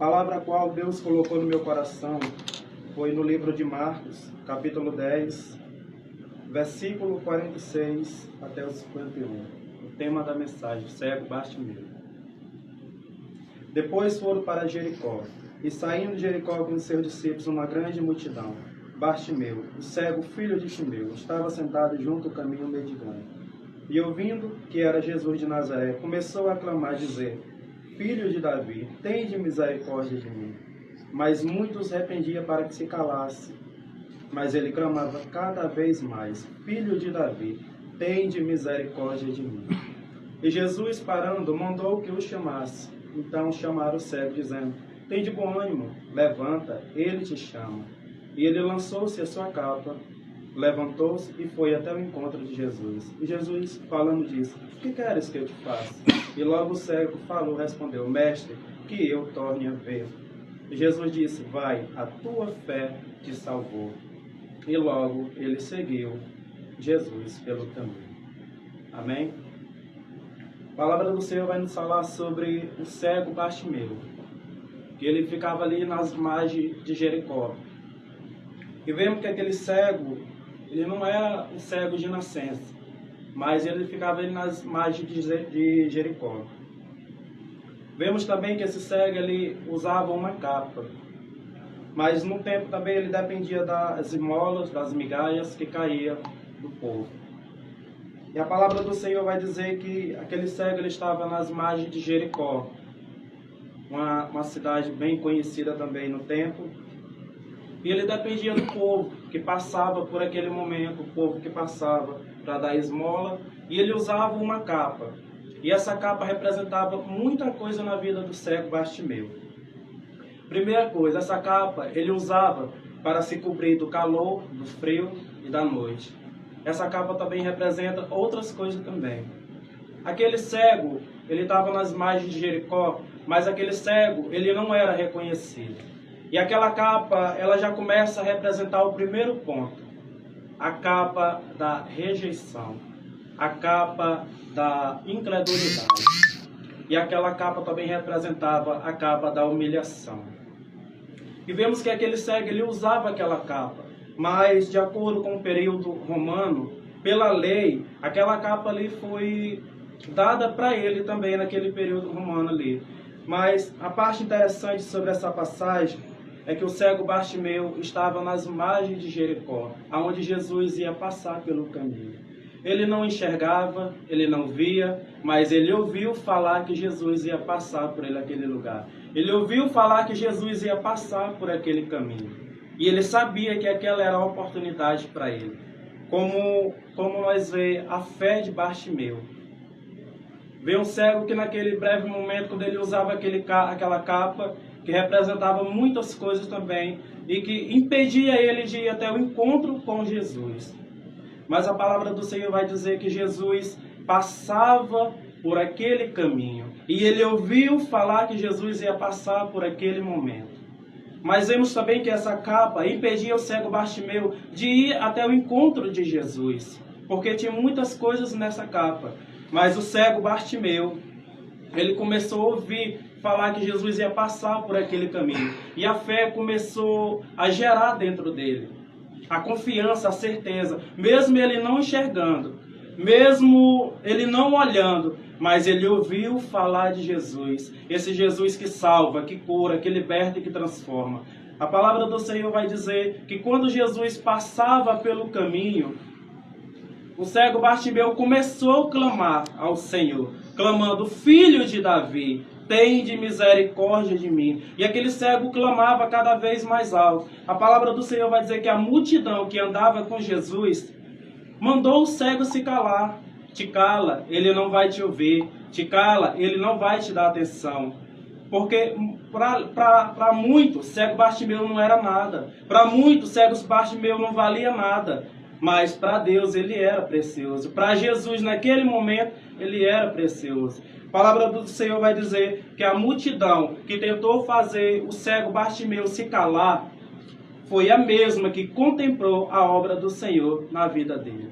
palavra a qual Deus colocou no meu coração foi no livro de Marcos, capítulo 10, versículo 46 até o 51. O tema da mensagem: cego Bartimeu. Depois foram para Jericó, e saindo de Jericó com seus discípulos uma grande multidão. Bartimeu, o cego filho de Timeu, estava sentado junto ao caminho mendigando. E ouvindo que era Jesus de Nazaré, começou a clamar, dizer: Filho de Davi, tende misericórdia de mim. Mas muitos repreendiam para que se calasse. Mas ele clamava cada vez mais: Filho de Davi, tende misericórdia de mim. E Jesus, parando, mandou que o chamasse. Então chamaram o cego, dizendo: Tende bom ânimo, levanta, ele te chama. E ele lançou-se a sua capa, levantou-se e foi até o encontro de Jesus. E Jesus, falando, disse: Que queres que eu te faça? E logo o cego falou, respondeu: Mestre, que eu torne a ver. E Jesus disse: Vai, a tua fé te salvou. E logo ele seguiu Jesus pelo caminho. Amém? A palavra do Senhor vai nos falar sobre o cego Bartimeu, que ele ficava ali nas margens de Jericó. E vemos que aquele cego, ele não era um cego de nascença, mas ele ficava ali nas margens de Jericó. Vemos também que esse cego, ele usava uma capa, mas no tempo também ele dependia das esmolas, das migalhas que caíam do povo. E a palavra do Senhor vai dizer que aquele cego, ele estava nas margens de Jericó, uma cidade bem conhecida também no tempo. E ele dependia do povo que passava por aquele momento, o povo que passava para dar esmola, e ele usava uma capa. E essa capa representava muita coisa na vida do cego Bartimeu. Primeira coisa, essa capa ele usava para se cobrir do calor, do frio e da noite. Essa capa também representa outras coisas também. Aquele cego, ele estava nas margens de Jericó, mas aquele cego, ele não era reconhecido. E aquela capa, ela já começa a representar o primeiro ponto. A capa da rejeição. A capa da incredulidade. E aquela capa também representava a capa da humilhação. E vemos que aquele cego, ele usava aquela capa. Mas, de acordo com o período romano, pela lei, aquela capa ali foi dada para ele também naquele período romano ali. Mas a parte interessante sobre essa passagem é que o cego Bartimeu estava nas margens de Jericó, aonde Jesus ia passar pelo caminho. Ele não enxergava, ele não via, mas ele ouviu falar que Jesus ia passar por ele aquele lugar. Ele ouviu falar que Jesus ia passar por aquele caminho. E ele sabia que aquela era a oportunidade para ele. Como nós vemos a fé de Bartimeu. Vê um cego que naquele breve momento, quando ele usava aquela capa, que representava muitas coisas também, e que impedia ele de ir até o encontro com Jesus. Mas a palavra do Senhor vai dizer que Jesus passava por aquele caminho, e ele ouviu falar que Jesus ia passar por aquele momento. Mas vemos também que essa capa impedia o cego Bartimeu de ir até o encontro de Jesus, porque tinha muitas coisas nessa capa. Mas o cego Bartimeu, ele começou a ouvir falar que Jesus ia passar por aquele caminho. E a fé começou a gerar dentro dele. A confiança, a certeza. Mesmo ele não enxergando, mesmo ele não olhando, mas ele ouviu falar de Jesus. Esse Jesus que salva, que cura, que liberta e que transforma. A palavra do Senhor vai dizer que quando Jesus passava pelo caminho, o cego Bartimeu começou a clamar ao Senhor, clamando: Filho de Davi, tende misericórdia de mim. E aquele cego clamava cada vez mais alto. A palavra do Senhor vai dizer que a multidão que andava com Jesus mandou o cego se calar. Te cala, ele não vai te ouvir. Te cala, ele não vai te dar atenção. Porque para muitos, cego Bartimeu não era nada. Para muitos, cego Bartimeu não valia nada. Mas para Deus ele era precioso. Para Jesus, naquele momento, ele era precioso. A palavra do Senhor vai dizer que a multidão que tentou fazer o cego Bartimeu se calar foi a mesma que contemplou a obra do Senhor na vida dele.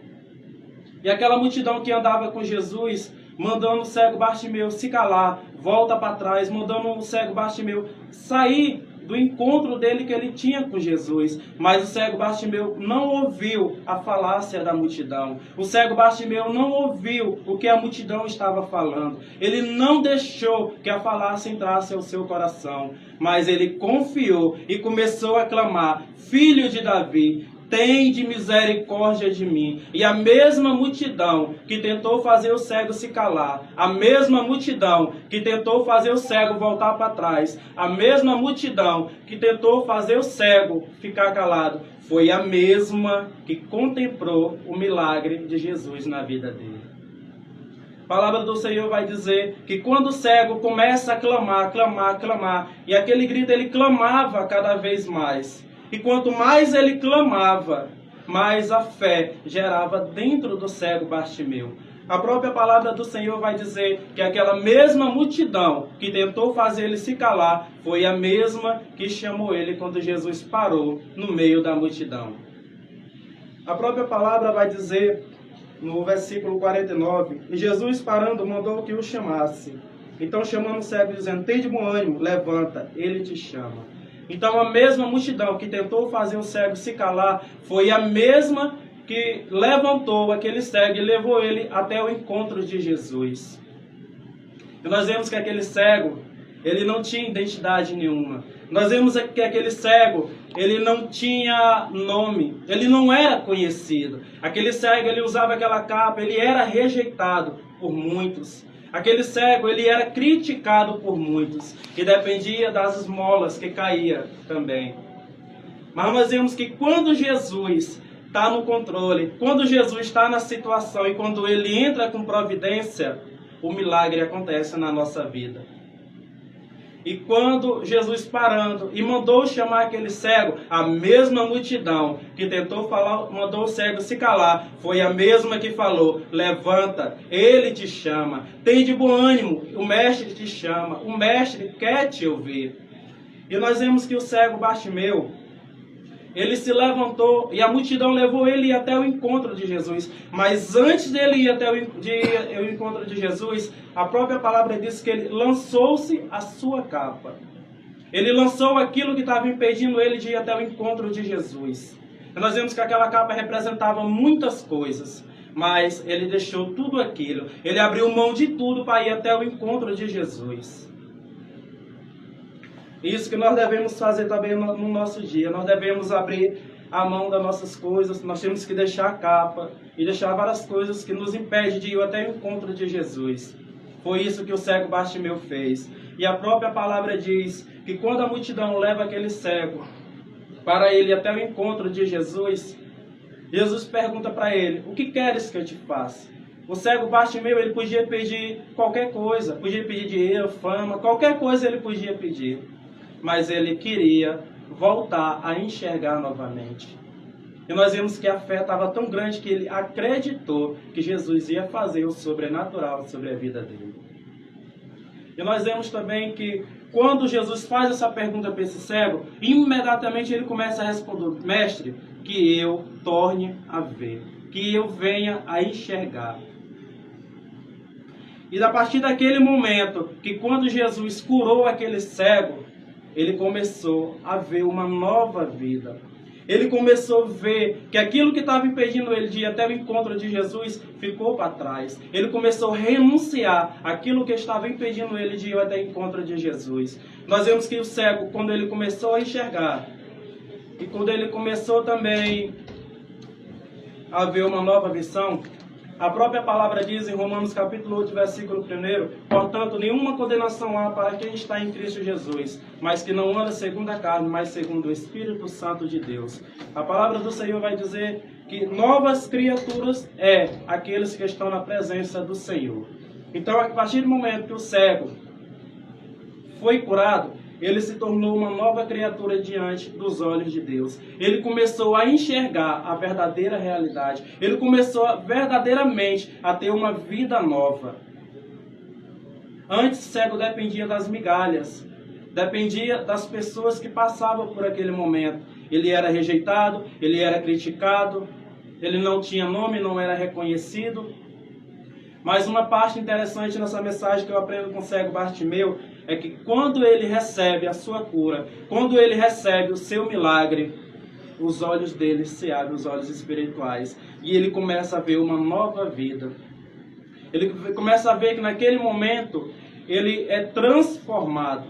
E aquela multidão que andava com Jesus mandando o cego Bartimeu se calar, volta para trás, mandando o cego Bartimeu sair do encontro dele que ele tinha com Jesus. Mas o cego Bartimeu não ouviu a falácia da multidão. O cego Bartimeu não ouviu o que a multidão estava falando. Ele não deixou que a falácia entrasse ao seu coração. Mas ele confiou e começou a clamar: Filho de Davi, tende misericórdia de mim. E a mesma multidão que tentou fazer o cego se calar, a mesma multidão que tentou fazer o cego voltar para trás, a mesma multidão que tentou fazer o cego ficar calado, foi a mesma que contemplou o milagre de Jesus na vida dele. A palavra do Senhor vai dizer que quando o cego começa a clamar, e aquele grito ele clamava cada vez mais. E quanto mais ele clamava, mais a fé gerava dentro do cego Bartimeu. A própria palavra do Senhor vai dizer que aquela mesma multidão que tentou fazer ele se calar foi a mesma que chamou ele quando Jesus parou no meio da multidão. A própria palavra vai dizer no versículo 49, e Jesus parando mandou que o chamasse. Então chamando o cego dizendo: tem de bom ânimo, levanta, ele te chama. Então a mesma multidão que tentou fazer o cego se calar foi a mesma que levantou aquele cego e levou ele até o encontro de Jesus. E nós vemos que aquele cego, ele não tinha identidade nenhuma. Nós vemos que aquele cego, ele não tinha nome, ele não era conhecido. Aquele cego, ele usava aquela capa, ele era rejeitado por muitos. Aquele cego, ele era criticado por muitos e dependia das esmolas que caía também. Mas nós vemos que quando Jesus está no controle, quando Jesus está na situação e quando ele entra com providência, o milagre acontece na nossa vida. E quando Jesus parando e mandou chamar aquele cego, a mesma multidão que tentou falar, mandou o cego se calar, foi a mesma que falou: levanta, ele te chama, tem de bom ânimo, o mestre te chama, o mestre quer te ouvir. E nós vemos que o cego Bartimeu, ele se levantou e a multidão levou ele até o encontro de Jesus. Mas antes dele ir até o encontro de Jesus, a própria palavra diz que ele lançou-se a sua capa. Ele lançou aquilo que estava impedindo ele de ir até o encontro de Jesus. E nós vemos que aquela capa representava muitas coisas, mas ele deixou tudo aquilo. Ele abriu mão de tudo para ir até o encontro de Jesus. Isso que nós devemos fazer também no nosso dia. Nós devemos abrir a mão das nossas coisas. Nós temos que deixar a capa e deixar várias coisas que nos impedem de ir até o encontro de Jesus. Foi isso que o cego Bartimeu fez. E a própria palavra diz que quando a multidão leva aquele cego para ele até o encontro de Jesus, Jesus pergunta para ele: o que queres que eu te faça? O cego Bartimeu, ele podia pedir qualquer coisa. Podia pedir dinheiro, fama, qualquer coisa ele podia pedir. Mas ele queria voltar a enxergar novamente. E nós vimos que a fé estava tão grande que ele acreditou que Jesus ia fazer o sobrenatural sobre a vida dele. E nós vemos também que quando Jesus faz essa pergunta para esse cego, imediatamente ele começa a responder: mestre, que eu torne a ver, que eu venha a enxergar. E a partir daquele momento, que quando Jesus curou aquele cego, ele começou a ver uma nova vida. Ele começou a ver que aquilo que estava impedindo ele de ir até o encontro de Jesus ficou para trás. Ele começou a renunciar àquilo que estava impedindo ele de ir até o encontro de Jesus. Nós vemos que o cego, quando ele começou a enxergar, e quando ele começou também a ver uma nova visão, a própria palavra diz em Romanos capítulo 8, versículo 1: portanto, nenhuma condenação há para quem está em Cristo Jesus, mas que não anda segundo a carne, mas segundo o Espírito Santo de Deus. A palavra do Senhor vai dizer que novas criaturas é aqueles que estão na presença do Senhor. Então, a partir do momento que o cego foi curado, ele se tornou uma nova criatura diante dos olhos de Deus. Ele começou a enxergar a verdadeira realidade. Ele começou verdadeiramente a ter uma vida nova. Antes, o cego dependia das migalhas, dependia das pessoas que passavam por aquele momento. Ele era rejeitado, ele era criticado, ele não tinha nome, não era reconhecido. Mas uma parte interessante nessa mensagem que eu aprendo com o cego Bartimeu é que quando ele recebe a sua cura, quando ele recebe o seu milagre, os olhos dele se abrem, os olhos espirituais, e ele começa a ver uma nova vida. Ele começa a ver que naquele momento ele é transformado.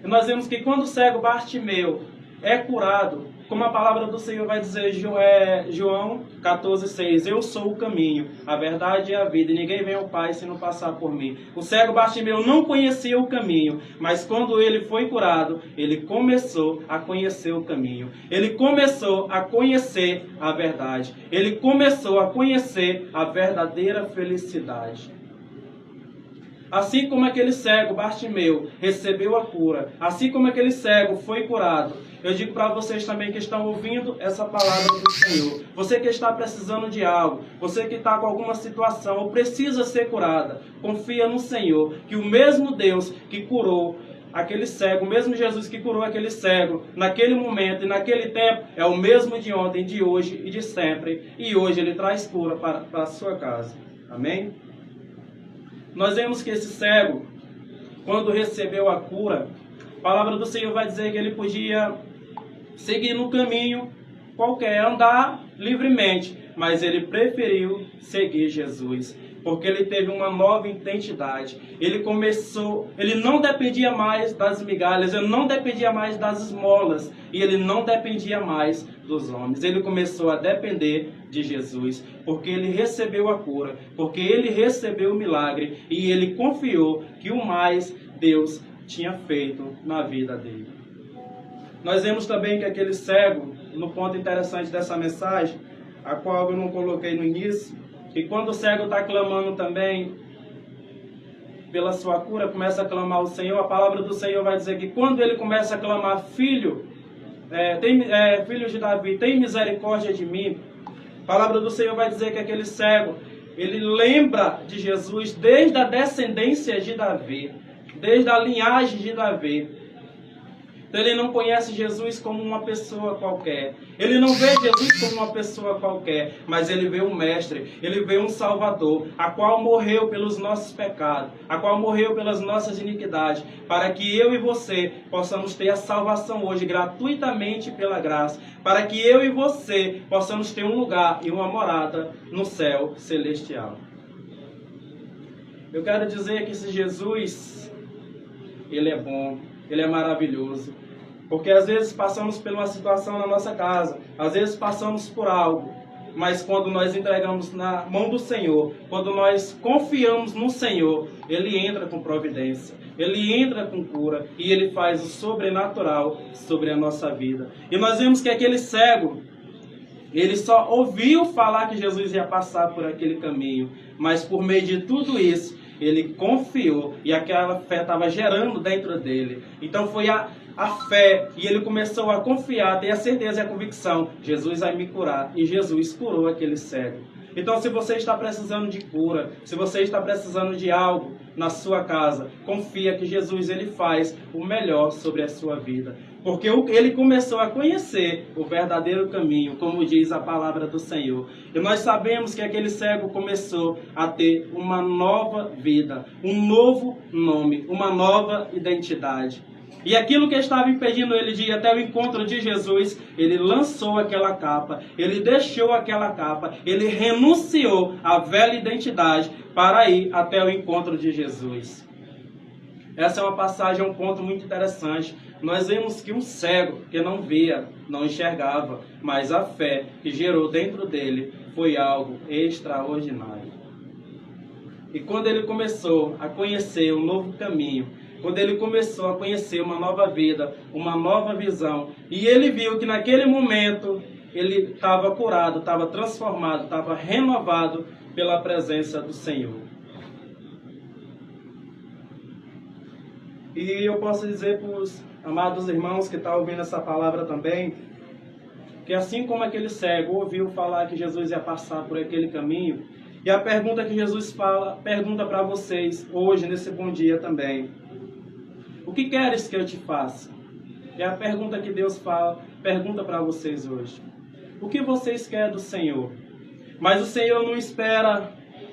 E nós vemos que quando o cego Bartimeu é curado, como a palavra do Senhor vai dizer, João 14,6, eu sou o caminho, a verdade e a vida, e ninguém vem ao Pai se não passar por mim. O cego Bartimeu não conhecia o caminho, mas quando ele foi curado, ele começou a conhecer o caminho. Ele começou a conhecer a verdade. Ele começou a conhecer a verdadeira felicidade. Assim como aquele cego Bartimeu recebeu a cura, assim como aquele cego foi curado, eu digo para vocês também que estão ouvindo essa palavra do Senhor, você que está precisando de algo, você que está com alguma situação ou precisa ser curada, confia no Senhor, que o mesmo Deus que curou aquele cego, o mesmo Jesus que curou aquele cego naquele momento e naquele tempo, é o mesmo de ontem, de hoje e de sempre, e hoje ele traz cura para a sua casa. Amém? Nós vemos que esse cego, quando recebeu a cura, a palavra do Senhor vai dizer que ele podia seguir no caminho qualquer, andar livremente, mas ele preferiu seguir Jesus, porque ele teve uma nova identidade. Ele não dependia mais das migalhas, ele não dependia mais das esmolas, e ele não dependia mais dos homens. Ele começou a depender de Jesus, porque ele recebeu a cura, porque ele recebeu o milagre, e ele confiou que o mais Deus tinha feito na vida dele. Nós vemos também que aquele cego, no ponto interessante dessa mensagem, a qual eu não coloquei no início, que quando o cego está clamando também pela sua cura, começa a clamar ao Senhor, a palavra do Senhor vai dizer que quando ele começa a clamar, filho de Davi, tem misericórdia de mim, a palavra do Senhor vai dizer que aquele cego, ele lembra de Jesus desde a descendência de Davi, desde a linhagem de Davi. Então ele não conhece Jesus como uma pessoa qualquer. Ele não vê Jesus como uma pessoa qualquer, mas ele vê um mestre, ele vê um salvador, a qual morreu pelos nossos pecados, a qual morreu pelas nossas iniquidades, para que eu e você possamos ter a salvação hoje gratuitamente pela graça, para que eu e você possamos ter um lugar e uma morada no céu celestial. Eu quero dizer que esse Jesus, ele é bom, ele é maravilhoso, porque às vezes passamos por uma situação na nossa casa, às vezes passamos por algo, mas quando nós entregamos na mão do Senhor, quando nós confiamos no Senhor, Ele entra com providência, Ele entra com cura, e Ele faz o sobrenatural sobre a nossa vida. E nós vemos que aquele cego, ele só ouviu falar que Jesus ia passar por aquele caminho, mas por meio de tudo isso, ele confiou, e aquela fé estava gerando dentro dele. Então foi a fé, e ele começou a confiar, ter a certeza e a convicção, Jesus vai me curar, e Jesus curou aquele cego. Então, se você está precisando de cura, se você está precisando de algo na sua casa, confia que Jesus ele faz o melhor sobre a sua vida. Porque ele começou a conhecer o verdadeiro caminho, como diz a palavra do Senhor. E nós sabemos que aquele cego começou a ter uma nova vida, um novo nome, uma nova identidade. E aquilo que estava impedindo ele de ir até o encontro de Jesus, ele lançou aquela capa, ele deixou aquela capa, ele renunciou à velha identidade para ir até o encontro de Jesus. Essa é uma passagem, um ponto muito interessante. Nós vemos que um cego que não via, não enxergava, mas a fé que gerou dentro dele foi algo extraordinário. E quando ele começou a conhecer um novo caminho, quando ele começou a conhecer uma nova vida, uma nova visão, e ele viu que naquele momento ele estava curado, estava transformado, estava renovado pela presença do Senhor. E eu posso dizer para os amados irmãos que estão ouvindo essa palavra também, que assim como aquele cego ouviu falar que Jesus ia passar por aquele caminho, e a pergunta que Jesus pergunta para vocês hoje, nesse bom dia também: o que queres que eu te faça? É a pergunta que Deus pergunta para vocês hoje. O que vocês querem do Senhor? Mas o Senhor não espera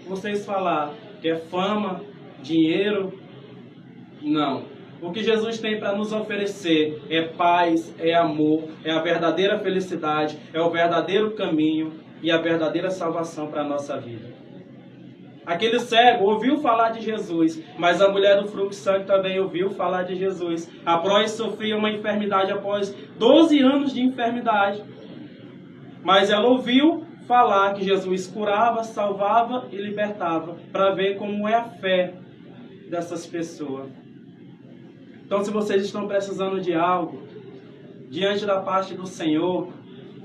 vocês falar que é fama, dinheiro, não. O que Jesus tem para nos oferecer é paz, é amor, é a verdadeira felicidade, é o verdadeiro caminho e a verdadeira salvação para a nossa vida. Aquele cego ouviu falar de Jesus, mas a mulher do fluxo de sangue também ouviu falar de Jesus. A Prós sofria uma enfermidade após 12 anos de enfermidade. Mas ela ouviu falar que Jesus curava, salvava e libertava, para ver como é a fé dessas pessoas. Então, se vocês estão precisando de algo, diante da parte do Senhor,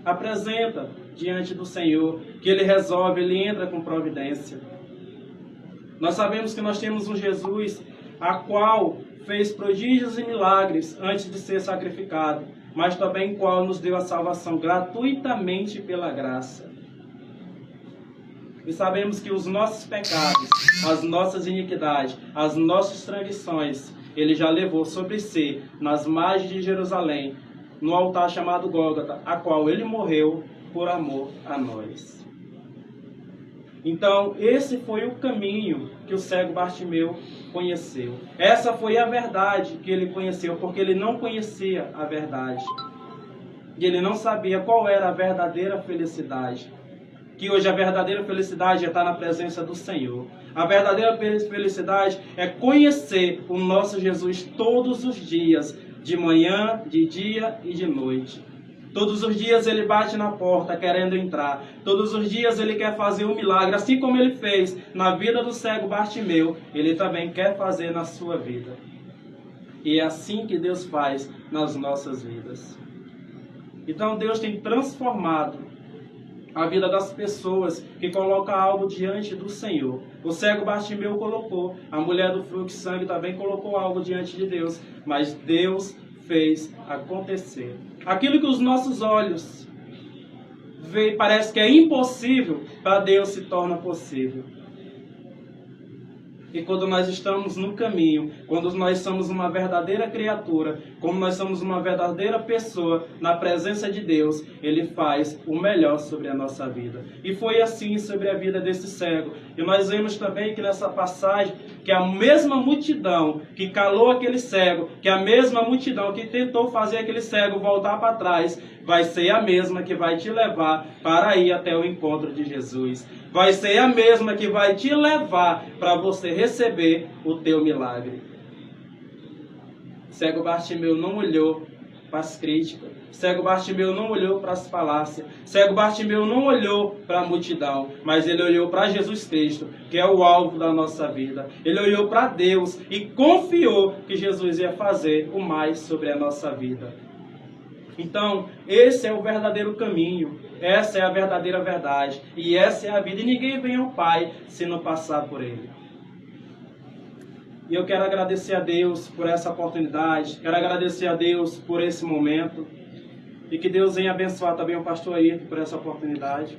apresenta diante do Senhor, que Ele resolve, Ele entra com providência. Nós sabemos que nós temos um Jesus, a qual fez prodígios e milagres antes de ser sacrificado, mas também qual nos deu a salvação gratuitamente pela graça. E sabemos que os nossos pecados, as nossas iniquidades, as nossas transgressões, Ele já levou sobre si, nas margens de Jerusalém, no altar chamado Gólgota, a qual Ele morreu por amor a nós. Então, esse foi o caminho que o cego Bartimeu conheceu. Essa foi a verdade que ele conheceu, porque ele não conhecia a verdade. E ele não sabia qual era a verdadeira felicidade. Que hoje a verdadeira felicidade é estar na presença do Senhor. A verdadeira felicidade é conhecer o nosso Jesus todos os dias, de manhã, de dia e de noite. Todos os dias Ele bate na porta querendo entrar. Todos os dias Ele quer fazer um milagre. Assim como Ele fez na vida do cego Bartimeu, Ele também quer fazer na sua vida. E é assim que Deus faz nas nossas vidas. Então Deus tem transformado a vida das pessoas que colocam algo diante do Senhor. O cego Bartimeu colocou, a mulher do fluxo de sangue também colocou algo diante de Deus, mas Deus fez acontecer. Aquilo que os nossos olhos veem, parece que é impossível, para Deus se torna possível. E quando nós estamos no caminho, quando nós somos uma verdadeira criatura, como nós somos uma verdadeira pessoa na presença de Deus, Ele faz o melhor sobre a nossa vida. E foi assim sobre a vida desse cego. E nós vemos também que nessa passagem, que a mesma multidão que calou aquele cego, que a mesma multidão que tentou fazer aquele cego voltar para trás, vai ser a mesma que vai te levar para ir até o encontro de Jesus. Vai ser a mesma que vai te levar para você receber o teu milagre. Cego Bartimeu não olhou para as críticas. Cego Bartimeu não olhou para as falácias. Cego Bartimeu não olhou para a multidão, mas ele olhou para Jesus Cristo, que é o alvo da nossa vida. Ele olhou para Deus e confiou que Jesus ia fazer o mais sobre a nossa vida. Então, esse é o verdadeiro caminho, essa é a verdadeira verdade, e essa é a vida. E ninguém vem ao Pai se não passar por Ele. E eu quero agradecer a Deus por essa oportunidade, quero agradecer a Deus por esse momento, e que Deus venha abençoar também o pastor Ayrton por essa oportunidade.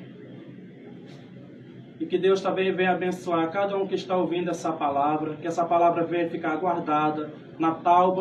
E que Deus também venha abençoar cada um que está ouvindo essa palavra, que essa palavra venha ficar guardada na tábua